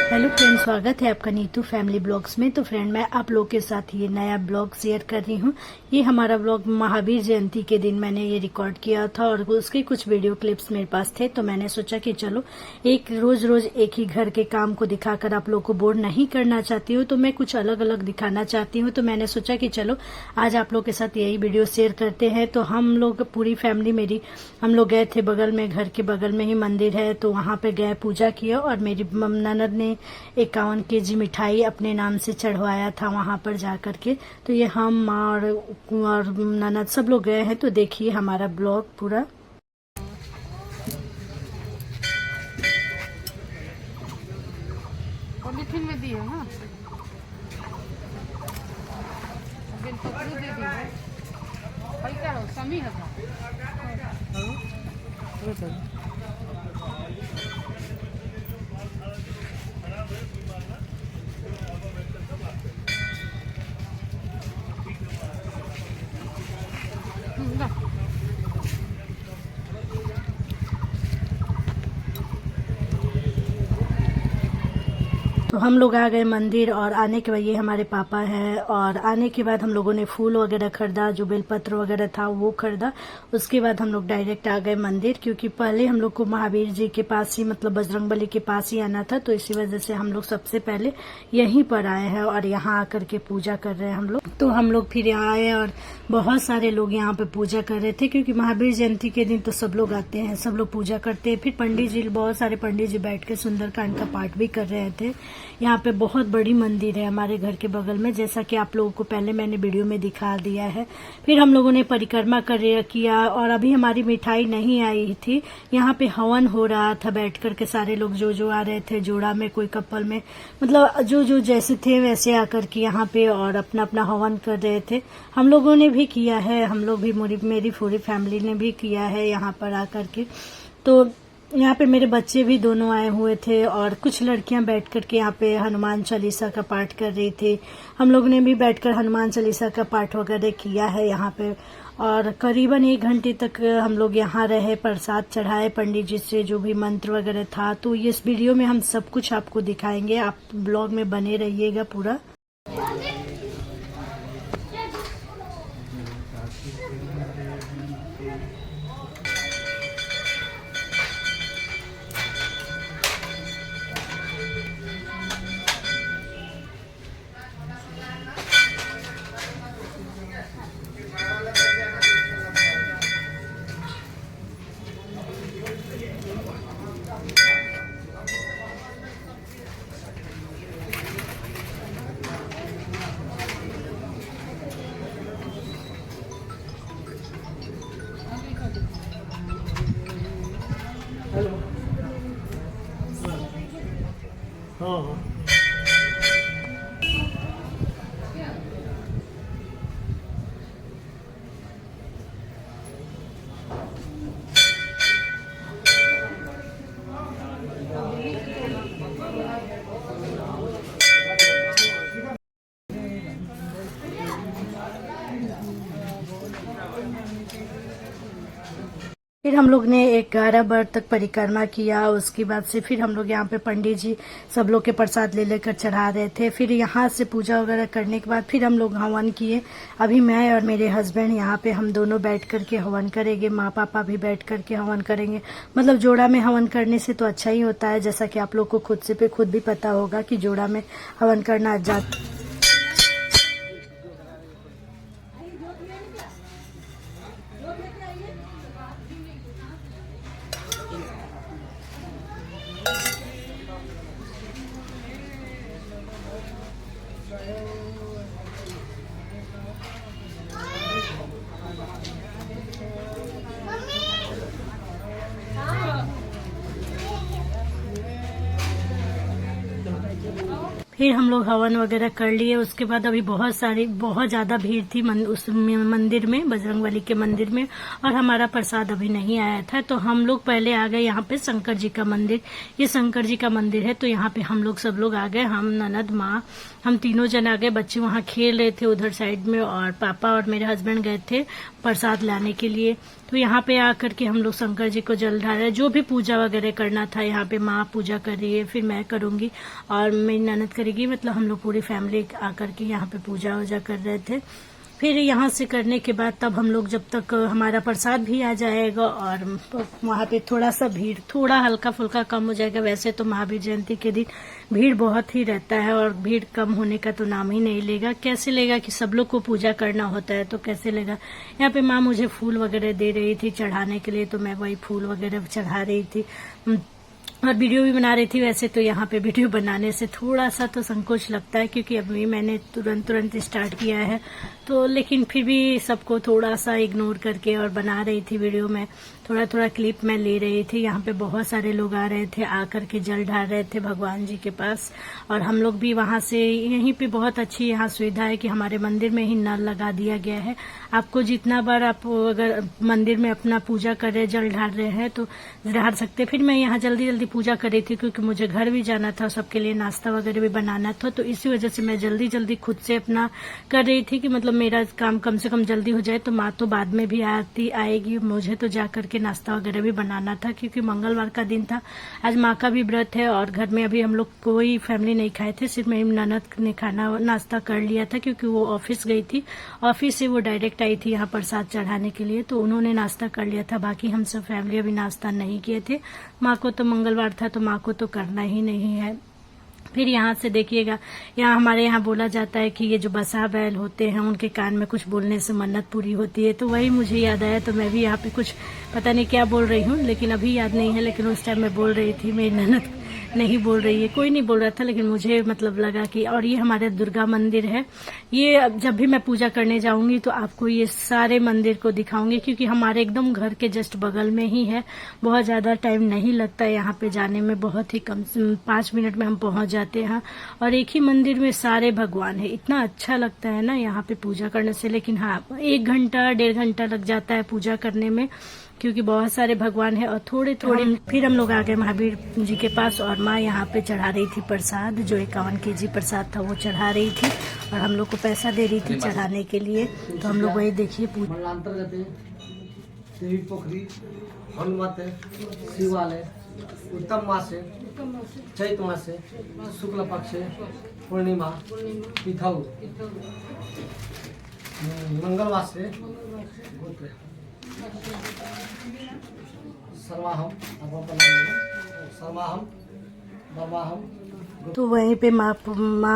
Hello friend, स्वागत है आपका नीतू फैमिली ब्लॉग्स में। तो फ्रेंड, मैं आप लोग के साथ ये नया ब्लॉग शेयर कर रही हूँ। ये हमारा ब्लॉग महावीर जयंती के दिन मैंने ये रिकॉर्ड किया था और उसके कुछ वीडियो क्लिप्स मेरे पास थे। तो मैंने सोचा कि चलो एक रोज रोज एक ही घर के काम को दिखाकर आप लोग को बोर नहीं करना चाहती हूँ, तो मैं कुछ अलग अलग दिखाना चाहती हूँ। तो मैंने सोचा कि चलो आज आप लोग के साथ यही वीडियो शेयर करते हैं। तो हम लोग पूरी फैमिली हम लोग गए थे बगल में, घर के बगल में ही मंदिर है, तो वहां पे गए, पूजा किया और मेरी ननद ने 51 केजी मिठाई अपने नाम से चढ़वाया था वहां पर जाकर के। तो ये हम माँ और ननद सब लोग गए हैं। तो देखिए हमारा ब्लॉग पूरा। पॉलिथीन में दिए ना, बेलपत्र दे दिए पैसा हो समी है तो हम लोग आ गए मंदिर और आने के बाद ये हमारे पापा हैं, और आने के बाद हम लोगों ने फूल वगैरह खरीदा, जो बेलपत्र वगैरह था वो खरीदा। उसके बाद हम लोग डायरेक्ट आ गए मंदिर, क्योंकि पहले हम लोग को महावीर जी के पास ही, मतलब बजरंगबली के पास ही आना था। तो इसी वजह से हम लोग सबसे पहले यहीं पर आए हैं और यहाँ आकर के पूजा कर रहे हैं हम लोग। तो हम लोग फिर यहाँ आए और बहुत सारे लोग यहाँ पे पूजा कर रहे थे, क्योंकि महावीर जयंती के दिन तो सब लोग आते हैं, सब लोग पूजा करते हैं। फिर पंडित जी, बहुत सारे पंडित जी बैठ के सुंदरकांड का पाठ भी कर रहे थे। यहाँ पे बहुत बड़ी मंदिर है हमारे घर के बगल में, जैसा कि आप लोगों को पहले मैंने वीडियो में दिखा दिया है। फिर हम लोगों ने परिक्रमा किया और अभी हमारी मिठाई नहीं आई थी। यहाँ पे हवन हो रहा था, बैठ करके सारे लोग जो आ रहे थे, जोड़ा में, कोई कपल में, मतलब जो जैसे थे वैसे आकर के यहाँ पे और अपना अपना हवन कर रहे थे। हम लोगों ने भी किया है, हम लोग भी, मेरी पूरी फैमिली ने भी किया है यहाँ पर आकर के। तो यहाँ पे मेरे बच्चे भी दोनों आए हुए थे और कुछ लड़कियां बैठ कर के यहाँ पे हनुमान चालीसा का पाठ कर रही थी। हम लोग ने भी बैठकर हनुमान चालीसा का पाठ वगैरह किया है यहाँ पे, और करीबन 1 घंटे तक हम लोग यहाँ रहे, प्रसाद चढ़ाए पंडित जी से, जो भी मंत्र वगैरह था। तो इस वीडियो में हम सब कुछ आपको दिखाएंगे, आप ब्लॉग में बने रहिएगा पूरा। हेलो, हाँ हाँ, फिर हम लोग ने 11 बार तक परिक्रमा किया। उसके बाद से फिर हम लोग यहाँ पे पंडित जी सब लोग के प्रसाद ले लेकर चढ़ा रहे थे। फिर यहाँ से पूजा वगैरह करने के बाद फिर हम लोग हवन किए। अभी मैं और मेरे हस्बैंड यहाँ पे हम दोनों बैठ करके हवन करेंगे, माँ पापा भी बैठ करके हवन करेंगे। मतलब जोड़ा में हवन करने से तो अच्छा ही होता है, जैसा कि आप लोग को खुद भी पता होगा कि जोड़ा में हवन करना फिर हम लोग हवन वगैरह कर लिए। उसके बाद अभी बहुत ज्यादा भीड़ थी उस मंदिर में, बजरंगबली के मंदिर में, और हमारा प्रसाद अभी नहीं आया था। तो हम लोग पहले आ गए यहाँ पे शंकर जी का मंदिर। ये शंकर जी का मंदिर है, तो यहाँ पे हम लोग सब लोग आ गए। हम ननद माँ हम तीनों जन आ गए। बच्चे वहाँ खेल रहे थे उधर साइड में, और पापा और मेरे हस्बैंड गए थे प्रसाद लाने के लिए। तो यहाँ पे आकर के हम लोग शंकर जी को जल ढाल रहे, जो भी पूजा वगैरह करना था। यहाँ पे माँ पूजा कर रही है, फिर मैं करूंगी और मेरी ननद करेगी। मतलब हम लोग पूरी फैमिली आकर के यहाँ पे पूजा वूजा कर रहे थे। फिर यहाँ से करने के बाद तब हम लोग, जब तक हमारा प्रसाद भी आ जाएगा और वहाँ पे थोड़ा सा भीड़ थोड़ा हल्का फुल्का कम हो जाएगा। वैसे तो महावीर जयंती के दिन भीड़ बहुत ही रहता है, और भीड़ कम होने का तो नाम ही नहीं लेगा। कैसे लेगा कि सब लोग को पूजा करना होता है, तो कैसे लेगा। यहाँ पे माँ मुझे फूल वगैरह दे रही थी चढ़ाने के लिए, तो मैं वही फूल वगैरह चढ़ा रही थी और वीडियो भी बना रही थी। वैसे तो यहाँ पे वीडियो बनाने से थोड़ा सा तो संकोच लगता है, क्योंकि अभी मैंने तुरंत स्टार्ट किया है, तो लेकिन फिर भी सबको थोड़ा सा इग्नोर करके और बना रही थी वीडियो में। थोड़ा क्लिप मैं ले रही थी। यहाँ पे बहुत सारे लोग आ रहे थे, आकर के जल ढाल रहे थे भगवान जी के पास। और हम लोग भी वहाँ से, यहीं पे बहुत अच्छी यहाँ सुविधा है कि हमारे मंदिर में ही नल लगा दिया गया है। आपको जितना बार आप अगर मंदिर में अपना पूजा कर रहे, जल ढाल रहे हैं, तो ढाल सकते। फिर मैं यहाँ जल्दी पूजा कर रही थी, क्योंकि मुझे घर भी जाना था, सबके लिए नाश्ता वगैरह भी बनाना था। तो इसी वजह से मैं जल्दी खुद से अपना कर रही थी कि मतलब मेरा काम कम से कम जल्दी हो जाए। तो माँ तो बाद में भी आएगी, मुझे तो जा करके नाश्ता वगैरह भी बनाना था, क्योंकि मंगलवार का दिन था। आज माँ का भी व्रत है, और घर में अभी हम लोग कोई फैमिली नहीं खाए थे, सिर्फ मेरी ननद ने नाश्ता कर लिया था, क्योंकि वो ऑफिस गई थी। ऑफिस से वो डायरेक्ट आई थी यहाँ प्रसाद चढ़ाने के लिए, तो उन्होंने नाश्ता कर लिया था। बाकी हम सब फैमिली अभी नाश्ता नहीं किए थे। माँ को तो मंगलवार था, तो माँ को तो करना ही नहीं है। फिर यहाँ से देखिएगा, यहाँ हमारे यहाँ बोला जाता है कि ये जो बसा बैल होते हैं, उनके कान में कुछ बोलने से मन्नत पूरी होती है। तो वही मुझे याद आया, तो मैं भी यहाँ पे कुछ पता नहीं क्या बोल रही हूँ, लेकिन अभी याद नहीं है। लेकिन उस टाइम मैं बोल रही थी, मेरी ननद नहीं बोल रही है, कोई नहीं बोल रहा था, लेकिन मुझे मतलब लगा कि। और ये हमारे दुर्गा मंदिर है। ये जब भी मैं पूजा करने जाऊंगी तो आपको ये सारे मंदिर को दिखाऊंगी, क्योंकि हमारे एकदम घर के जस्ट बगल में ही है। बहुत ज्यादा टाइम नहीं लगता है यहाँ पे जाने में, बहुत ही कम 5 मिनट में हम पहुंच जाते हैं। और एक ही मंदिर में सारे भगवान है। इतना अच्छा लगता है ना यहाँ पे पूजा करने से। लेकिन हाँ, 1 घंटा 1.5 घंटा लग जाता है पूजा करने में, क्योंकि बहुत सारे भगवान है और थोड़े फिर हम लोग आ गए महावीर जी के पास, और माँ यहाँ पे चढ़ा रही थी प्रसाद, जो 51 kg प्रसाद था वो चढ़ा रही थी, और हम लोग को पैसा दे रही थी चढ़ाने के लिए। तो हम लोग वही देखिए देवी पोखरी, हनुमत, शिवालय, उत्तम मास है, चैत मास है, शुक्ल पक्ष है, पूर्णिमा, पिथौ, मंगलवार से सर्वाहम बाबाहम। तो वहीं पे माँ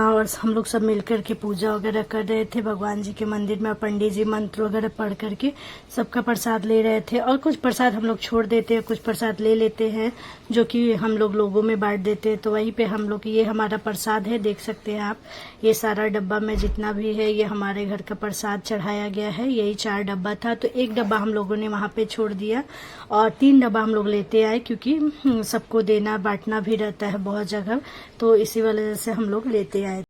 और हम लोग सब मिलकर के पूजा वगैरह कर रहे थे भगवान जी के मंदिर में। पंडित जी मंत्र वगैरह पढ़ करके सबका प्रसाद ले रहे थे, और कुछ प्रसाद हम लोग छोड़ देते हैं, कुछ प्रसाद ले लेते हैं, जो कि हम लोग लोगों में बांट देते हैं। तो वहीं पे हम लोग, ये हमारा प्रसाद है, देख सकते हैं आप। ये सारा डब्बा में जितना भी है, ये हमारे घर का प्रसाद चढ़ाया गया है। यही 4 डब्बा था, तो 1 डब्बा हम लोगों ने वहाँ पे छोड़ दिया, और 3 डब्बा हम लोग लेते आए, क्योंकि सबको देना बांटना भी रहता है बहुत जगह, तो इसी वजह से हम लोग लेते आए।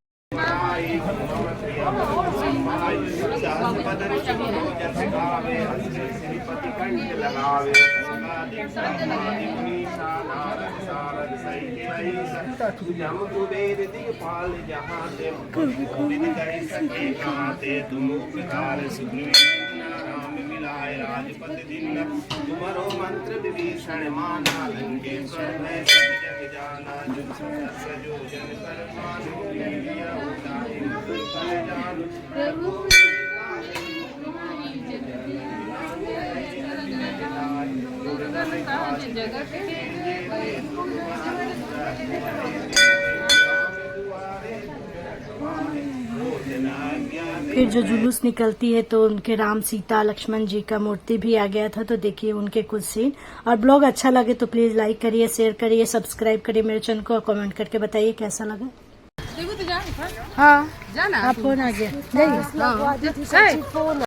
तुम्हारो मंत्र विभीषण माना, लंकेश्वर है सब जग जाना, जो जन पर मानो, लिया उतारे मुझ पर जानो, प्रभु जगत फिर जो जुलूस निकलती है, तो उनके राम सीता लक्ष्मण जी का मूर्ति भी आ गया था। तो देखिए उनके कुछ सीन। और ब्लॉग अच्छा लगे तो प्लीज लाइक करिए, शेयर करिए, सब्सक्राइब करिए मेरे चैनल को, और कमेंट करके बताइए कैसा लगा। देखो तो जा हाँ, जाना आप फोन आ गया, जाइए।